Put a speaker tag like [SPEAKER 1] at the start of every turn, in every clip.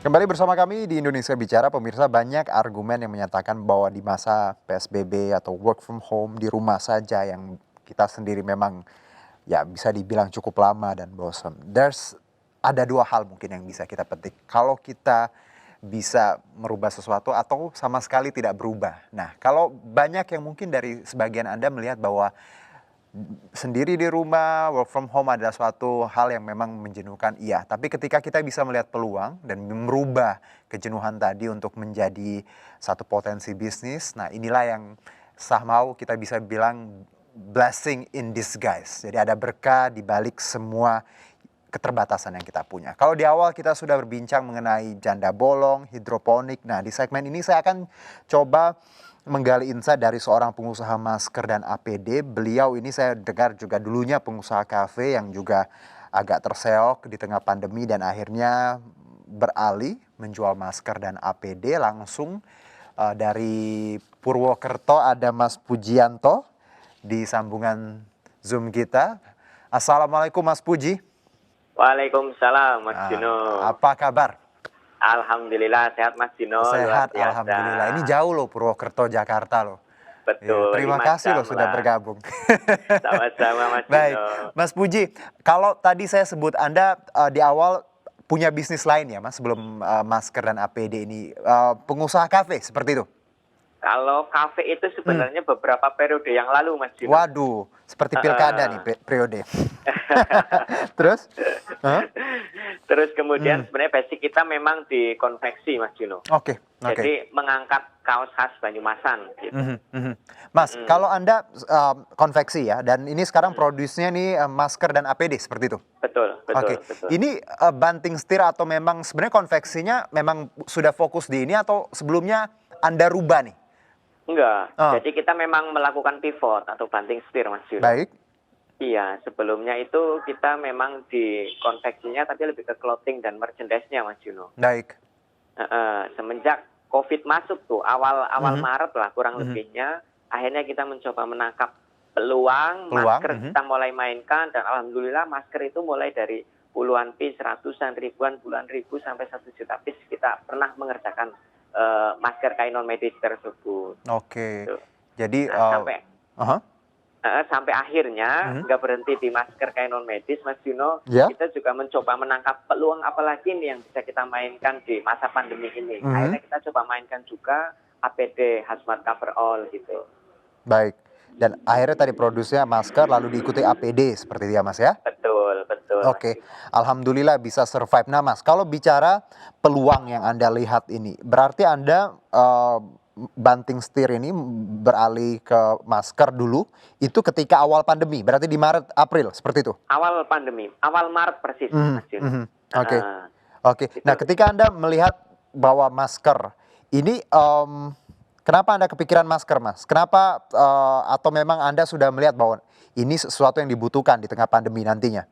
[SPEAKER 1] Kembali bersama kami di Indonesia Bicara, pemirsa. Banyak argumen yang menyatakan bahwa di masa PSBB atau work from home di rumah saja yang kita sendiri memang ya bisa dibilang cukup lama dan bosan. Ada dua hal mungkin yang bisa kita petik. Kalau kita bisa merubah sesuatu atau sama sekali tidak berubah. Nah, kalau banyak yang mungkin dari sebagian Anda melihat bahwa sendiri di rumah, work from home adalah suatu hal yang memang menjenuhkan, iya. Tapi ketika kita bisa melihat peluang dan merubah kejenuhan tadi untuk menjadi satu potensi bisnis, nah inilah yang sah mau kita bisa bilang blessing in disguise. Jadi ada berkah di balik semua keterbatasan yang kita punya. Kalau di awal kita sudah berbincang mengenai janda bolong, hidroponik. Nah, di segmen ini saya akan coba menggali insight dari seorang pengusaha masker dan APD. Beliau ini saya dengar juga dulunya pengusaha kafe yang juga agak terseok di tengah pandemi dan akhirnya beralih menjual masker dan APD langsung. Dari Purwokerto ada Mas Pujianto di sambungan Zoom kita. Assalamualaikum Mas Puji.
[SPEAKER 2] Waalaikumsalam Mas Dino.
[SPEAKER 1] Apa kabar?
[SPEAKER 2] Alhamdulillah sehat Mas Dino.
[SPEAKER 1] Sehat,
[SPEAKER 2] Luar biasa.
[SPEAKER 1] alhamdulillah. Ini jauh loh Purwokerto, Jakarta loh. Ya,
[SPEAKER 2] Betul.
[SPEAKER 1] terima
[SPEAKER 2] 5
[SPEAKER 1] kasih
[SPEAKER 2] jam
[SPEAKER 1] loh sudah
[SPEAKER 2] lah.
[SPEAKER 1] bergabung.
[SPEAKER 2] Sama-sama Mas
[SPEAKER 1] Baik,
[SPEAKER 2] Dino.
[SPEAKER 1] Mas Puji, kalau tadi saya sebut Anda di awal punya bisnis lain ya Mas, sebelum masker dan APD ini. Pengusaha kafe seperti itu?
[SPEAKER 2] Kalau kafe itu sebenarnya beberapa periode yang lalu Mas Dino.
[SPEAKER 1] Waduh, seperti pilkada nih periode. Terus?
[SPEAKER 2] Terus kemudian sebenarnya basic kita memang di konveksi Mas Dino.
[SPEAKER 1] Oke.
[SPEAKER 2] Jadi mengangkat kaos khas Banyumasan gitu.
[SPEAKER 1] Mas, kalau Anda konveksi ya, dan ini sekarang produksinya nih masker dan APD seperti itu?
[SPEAKER 2] Betul.
[SPEAKER 1] Oke. Ini banting setir atau memang sebenarnya konveksinya memang sudah fokus di ini atau sebelumnya Anda rubah nih?
[SPEAKER 2] Enggak. Jadi kita memang melakukan pivot atau banting setir Mas Dino.
[SPEAKER 1] Baik.
[SPEAKER 2] Iya, sebelumnya itu kita memang di konveksinya tapi lebih ke clothing dan merchandise-nya Mas Juno.
[SPEAKER 1] Baik.
[SPEAKER 2] Semenjak COVID masuk tuh, awal Maret lah kurang lebihnya, akhirnya kita mencoba menangkap peluang, masker kita mulai mainkan, dan alhamdulillah masker itu mulai dari puluhan piece, ratusan, ribuan, puluhan ribu, sampai 1 juta piece kita pernah mengerjakan masker kain non medis tersebut.
[SPEAKER 1] Oke.
[SPEAKER 2] Gitu.
[SPEAKER 1] Jadi
[SPEAKER 2] sampai akhirnya nggak berhenti di masker kain non medis Mas Juno,
[SPEAKER 1] Ya.
[SPEAKER 2] kita juga mencoba menangkap peluang apalagi nih yang bisa kita mainkan di masa pandemi ini. Akhirnya kita coba mainkan juga APD hazmat coverall gitu.
[SPEAKER 1] Baik. Dan akhirnya tadi produksinya masker lalu diikuti APD seperti itu ya Mas ya?
[SPEAKER 2] Betul.
[SPEAKER 1] Oke, alhamdulillah bisa survive. Nah Mas, kalau bicara peluang yang Anda lihat ini, berarti Anda banting setir ini beralih ke masker dulu, itu ketika awal pandemi, berarti di Maret, April, seperti itu?
[SPEAKER 2] Awal pandemi, awal Maret persis Mas Juno.
[SPEAKER 1] Oke. Nah ketika Anda melihat bahwa masker, ini kenapa Anda kepikiran masker Mas? Kenapa atau memang Anda sudah melihat bahwa ini sesuatu yang dibutuhkan di tengah pandemi nantinya?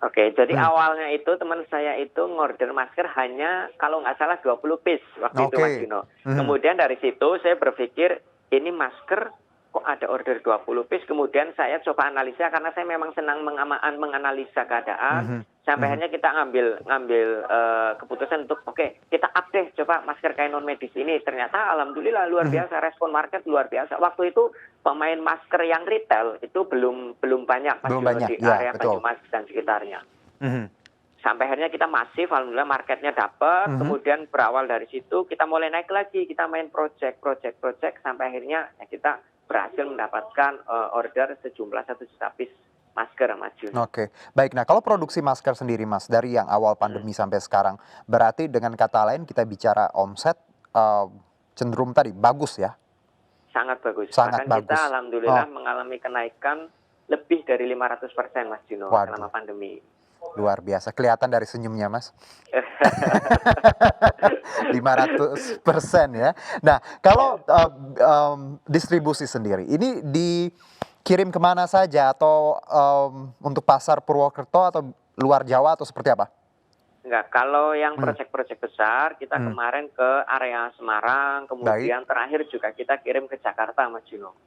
[SPEAKER 2] Oke, jadi awalnya itu teman saya itu ngorder masker hanya kalau nggak salah 20 piece waktu itu Mas Juno. Kemudian dari situ saya berpikir ini masker kok ada order 20 piece. Kemudian saya coba analisa karena saya memang senang menganalisa keadaan. Sampai akhirnya kita ngambil keputusan untuk kita up deh coba masker kain non medis ini. Ternyata alhamdulillah luar biasa, respon market luar biasa. Waktu itu pemain masker yang retail itu belum banyak Mas Juno di area Banyumas dan sekitarnya. Sampai akhirnya kita masif, alhamdulillah marketnya dapat. Kemudian berawal dari situ kita mulai naik lagi, kita main project sampai akhirnya kita berhasil mendapatkan order sejumlah 1 juta piece masker Mas Jun.
[SPEAKER 1] Oke, baik. Nah kalau produksi masker sendiri Mas, dari yang awal pandemi sampai sekarang, berarti dengan kata lain kita bicara omset cenderung tadi bagus ya?
[SPEAKER 2] Sangat bagus.
[SPEAKER 1] Sangat
[SPEAKER 2] Bahkan
[SPEAKER 1] bagus.
[SPEAKER 2] Kita alhamdulillah mengalami kenaikan lebih dari 500% Mas Juno selama pandemi.
[SPEAKER 1] Luar biasa, kelihatan dari senyumnya Mas. 500% ya. Nah kalau distribusi sendiri, ini dikirim kemana saja atau untuk pasar Purwokerto atau luar Jawa atau seperti apa?
[SPEAKER 2] Enggak, kalau yang proyek-proyek besar kita kemarin ke area Semarang, kemudian terakhir juga kita kirim ke Jakarta Mas Juno.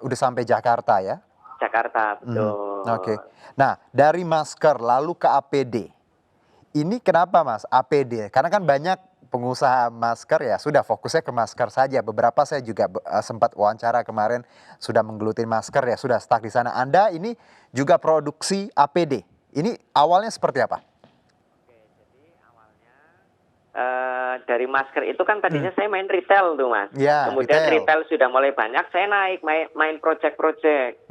[SPEAKER 1] Udah sampai Jakarta ya?
[SPEAKER 2] Jakarta, betul.
[SPEAKER 1] Oke. Nah, dari masker lalu ke APD. Ini kenapa Mas, APD? Karena kan banyak pengusaha masker ya sudah fokusnya ke masker saja. Beberapa saya juga sempat wawancara kemarin sudah menggeluti masker ya sudah stuck di sana. Anda ini juga produksi APD. Ini awalnya seperti apa?
[SPEAKER 2] Dari masker itu kan tadinya saya main retail tuh Mas.
[SPEAKER 1] Ya,
[SPEAKER 2] Kemudian
[SPEAKER 1] retail.
[SPEAKER 2] retail sudah mulai banyak, saya naik main project-project.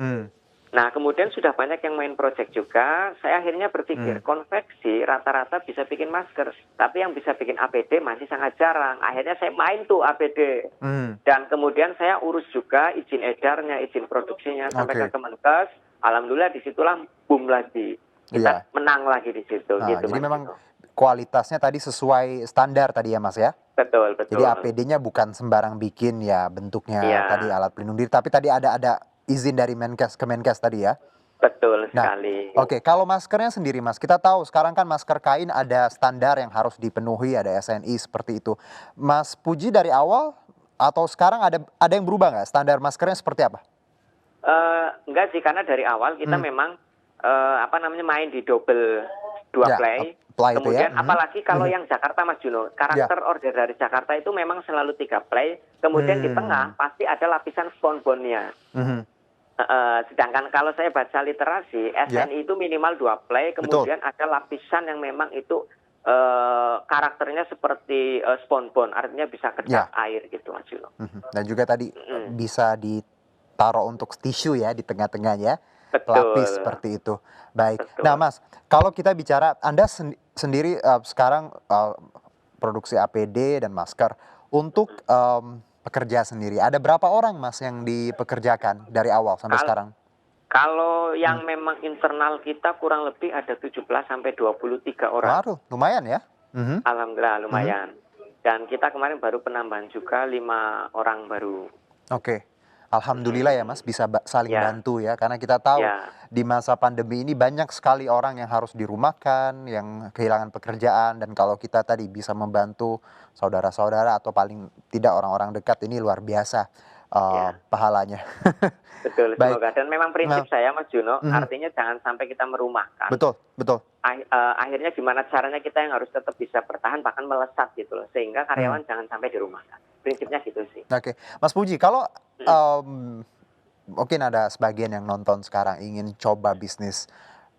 [SPEAKER 2] Nah, kemudian sudah banyak yang main project juga. Saya akhirnya berpikir konveksi rata-rata bisa bikin masker, tapi yang bisa bikin APD masih sangat jarang. Akhirnya saya main tuh APD. Dan kemudian saya urus juga izin edarnya, izin produksinya sampai ke Kemenkes. Alhamdulillah disitulah boom lagi. Kita menang lagi di situ.
[SPEAKER 1] Nah,
[SPEAKER 2] gitu,
[SPEAKER 1] jadi
[SPEAKER 2] Mas
[SPEAKER 1] memang
[SPEAKER 2] Dino.
[SPEAKER 1] kualitasnya tadi sesuai standar tadi ya Mas ya?
[SPEAKER 2] Betul, betul.
[SPEAKER 1] Jadi APD-nya bukan sembarang bikin ya bentuknya
[SPEAKER 2] Iya.
[SPEAKER 1] tadi alat pelindung diri, tapi tadi ada izin dari Kemenkes tadi ya?
[SPEAKER 2] Betul
[SPEAKER 1] Nah,
[SPEAKER 2] sekali.
[SPEAKER 1] oke, kalau maskernya sendiri Mas, kita tahu sekarang kan masker kain ada standar yang harus dipenuhi, ada SNI seperti itu. Mas Puji dari awal atau sekarang ada yang berubah nggak? Standar maskernya seperti apa?
[SPEAKER 2] Enggak sih, karena dari awal kita memang main di double dua
[SPEAKER 1] Ya,
[SPEAKER 2] play.
[SPEAKER 1] play itu ya.
[SPEAKER 2] Kemudian apalagi kalau yang Jakarta Mas Juno, karakter order dari Jakarta itu memang selalu 3 play. Kemudian di tengah pasti ada lapisan spons-bonnya. Sedangkan kalau saya baca literasi, SNI itu minimal 2 play, kemudian ada lapisan yang memang itu karakternya seperti spons-bon, artinya bisa kedap air gitu Mas Juno.
[SPEAKER 1] Dan juga tadi bisa ditaruh untuk tisu ya di tengah-tengahnya,
[SPEAKER 2] Betul.
[SPEAKER 1] pelapis seperti itu. Baik.
[SPEAKER 2] Betul.
[SPEAKER 1] Nah Mas, kalau kita bicara, Anda sendiri sekarang produksi APD dan masker untuk pekerja sendiri. Ada berapa orang Mas yang dipekerjakan dari awal sampai sekarang?
[SPEAKER 2] Kalau yang memang internal kita kurang lebih ada 17 sampai 23 orang.
[SPEAKER 1] Waduh, lumayan ya?
[SPEAKER 2] Alhamdulillah lumayan. Dan kita kemarin baru penambahan juga 5 orang baru.
[SPEAKER 1] Oke. Alhamdulillah ya Mas bisa saling
[SPEAKER 2] Ya.
[SPEAKER 1] bantu ya, karena kita tahu
[SPEAKER 2] Ya.
[SPEAKER 1] di masa pandemi ini banyak sekali orang yang harus dirumahkan, yang kehilangan pekerjaan, dan kalau kita tadi bisa membantu saudara-saudara atau paling tidak orang-orang dekat, ini luar biasa pahalanya.
[SPEAKER 2] Betul,
[SPEAKER 1] Baik.
[SPEAKER 2] semoga. Dan memang prinsip saya Mas Juno, artinya jangan sampai kita merumahkan.
[SPEAKER 1] Betul, betul.
[SPEAKER 2] Akhirnya gimana caranya kita yang harus tetap bisa bertahan bahkan melesat gitu loh, sehingga karyawan jangan sampai dirumahkan. Prinsipnya gitu sih.
[SPEAKER 1] Oke, Mas Puji, kalau mungkin ada sebagian yang nonton sekarang ingin coba bisnis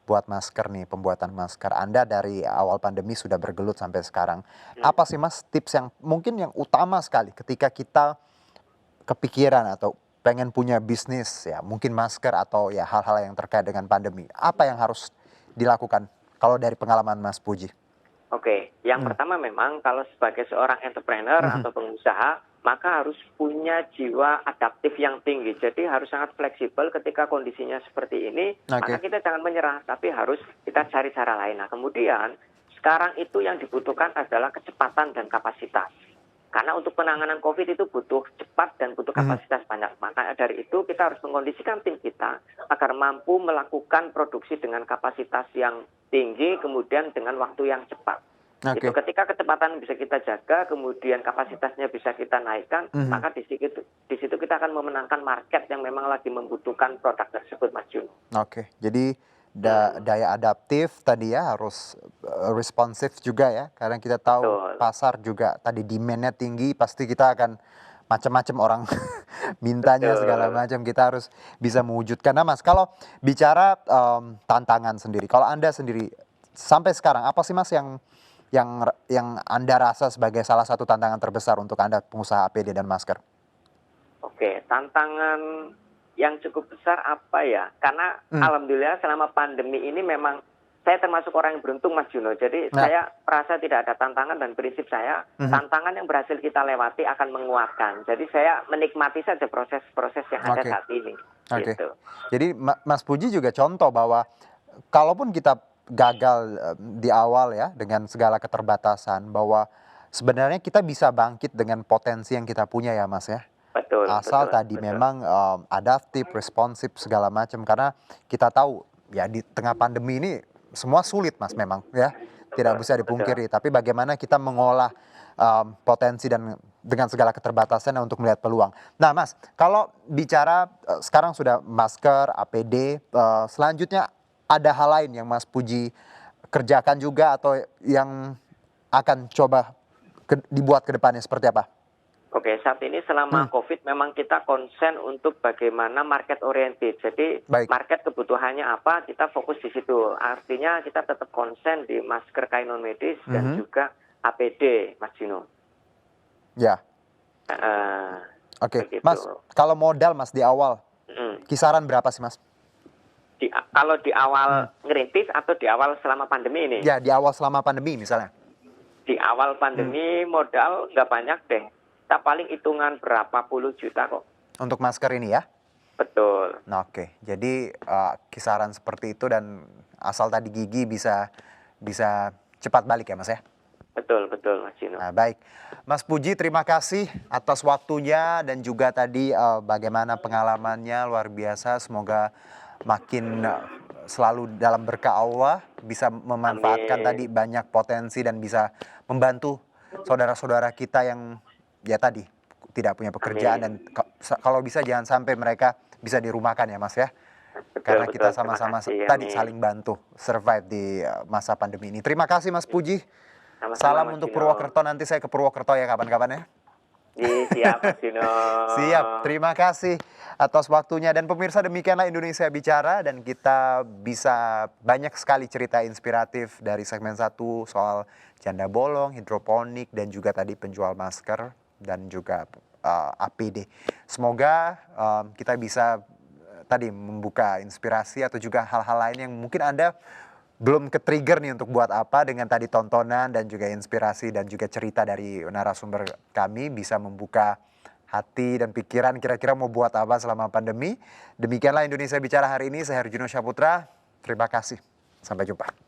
[SPEAKER 1] buat masker nih, pembuatan masker. Anda dari awal pandemi sudah bergelut sampai sekarang. Apa sih Mas tips yang mungkin yang utama sekali ketika kita kepikiran atau pengen punya bisnis ya, mungkin masker atau ya hal-hal yang terkait dengan pandemi. Apa yang harus dilakukan kalau dari pengalaman Mas Puji?
[SPEAKER 2] Oke, yang pertama memang kalau sebagai seorang entrepreneur atau pengusaha, maka harus punya jiwa adaptif yang tinggi. Jadi harus sangat fleksibel ketika kondisinya seperti ini. Maka kita jangan menyerah, tapi harus kita cari cara lain. Nah, kemudian sekarang itu yang dibutuhkan adalah kecepatan dan kapasitas. Karena untuk penanganan COVID itu butuh cepat dan butuh kapasitas banyak. Maka dari itu kita harus mengkondisikan tim kita agar mampu melakukan produksi dengan kapasitas yang tinggi, kemudian dengan waktu yang cepat. Itu ketika kecepatan bisa kita jaga, kemudian kapasitasnya bisa kita naikkan, maka di situ kita akan memenangkan market yang memang lagi membutuhkan produk tersebut, Mas Jun.
[SPEAKER 1] Oke, jadi daya adaptif tadi ya harus responsif juga ya, karena kita tahu pasar juga tadi demand-nya tinggi, pasti kita akan macam-macam orang mintanya segala macam, kita harus bisa mewujudkan. Nah Mas, kalau bicara tantangan sendiri, kalau Anda sendiri sampai sekarang apa sih Mas yang Anda rasa sebagai salah satu tantangan terbesar untuk Anda pengusaha APD dan masker?
[SPEAKER 2] Oke, tantangan yang cukup besar apa ya? Karena alhamdulillah selama pandemi ini memang saya termasuk orang yang beruntung Mas Juno. Jadi saya merasa tidak ada tantangan dan prinsip saya tantangan yang berhasil kita lewati akan menguatkan. Jadi saya menikmati saja proses-proses yang ada saat ini. Gitu.
[SPEAKER 1] Jadi Mas Puji juga contoh bahwa kalaupun kita gagal di awal ya dengan segala keterbatasan, bahwa sebenarnya kita bisa bangkit dengan potensi yang kita punya ya Mas ya.
[SPEAKER 2] Betul.
[SPEAKER 1] Asal tadi memang adaptif, responsif segala macam, karena kita tahu ya di tengah pandemi ini semua sulit Mas memang ya, tidak bisa dipungkiri. Tapi bagaimana kita mengolah potensi dan dengan segala keterbatasannya untuk melihat peluang. Nah Mas, kalau bicara sekarang sudah masker, APD, selanjutnya ada hal lain yang Mas Puji kerjakan juga atau yang akan coba dibuat ke depannya seperti apa?
[SPEAKER 2] Oke, saat ini selama COVID memang kita konsen untuk bagaimana market oriented. Jadi
[SPEAKER 1] Baik.
[SPEAKER 2] market kebutuhannya apa, kita fokus di situ. Artinya kita tetap konsen di masker kain non medis dan juga APD, Mas Gino.
[SPEAKER 1] Ya, oke.
[SPEAKER 2] Begitu.
[SPEAKER 1] Mas, kalau modal Mas di awal, kisaran berapa sih Mas?
[SPEAKER 2] Kalau di awal ngerintis atau di awal selama pandemi ini?
[SPEAKER 1] Ya, di awal selama pandemi misalnya.
[SPEAKER 2] Di awal pandemi modal nggak banyak deh. Kita paling hitungan berapa puluh juta kok.
[SPEAKER 1] Untuk masker ini ya?
[SPEAKER 2] Betul.
[SPEAKER 1] Nah, oke. Jadi kisaran seperti itu dan asal tadi gigi bisa cepat balik ya Mas ya?
[SPEAKER 2] Betul Mas Gino.
[SPEAKER 1] Nah, baik. Mas Puji, terima kasih atas waktunya dan juga tadi bagaimana pengalamannya luar biasa. Semoga makin selalu dalam berkah Allah, bisa memanfaatkan tadi banyak potensi dan bisa membantu saudara-saudara kita yang ya tadi tidak punya pekerjaan. Dan kalau bisa jangan sampai mereka bisa dirumahkan ya Mas ya. Karena kita sama-sama tadi saling bantu survive di masa pandemi ini. Terima kasih Mas Puji.
[SPEAKER 2] Sama-sama,
[SPEAKER 1] Salam
[SPEAKER 2] Mas
[SPEAKER 1] untuk
[SPEAKER 2] Gino.
[SPEAKER 1] Purwokerto, nanti saya ke Purwokerto ya kapan-kapan ya.
[SPEAKER 2] Siap Mas Gino.
[SPEAKER 1] Siap, terima kasih atas waktunya. Dan pemirsa, demikianlah Indonesia Bicara, dan kita bisa banyak sekali cerita inspiratif dari segmen 1 soal janda bolong, hidroponik, dan juga tadi penjual masker dan juga APD. Semoga kita bisa tadi membuka inspirasi atau juga hal-hal lain yang mungkin Anda belum ke-trigger nih untuk buat apa, dengan tadi tontonan dan juga inspirasi dan juga cerita dari narasumber kami bisa membuka hati dan pikiran kira-kira mau buat apa selama pandemi. Demikianlah Indonesia Bicara hari ini. Saya Herjuno Syaputra. Terima kasih. Sampai jumpa.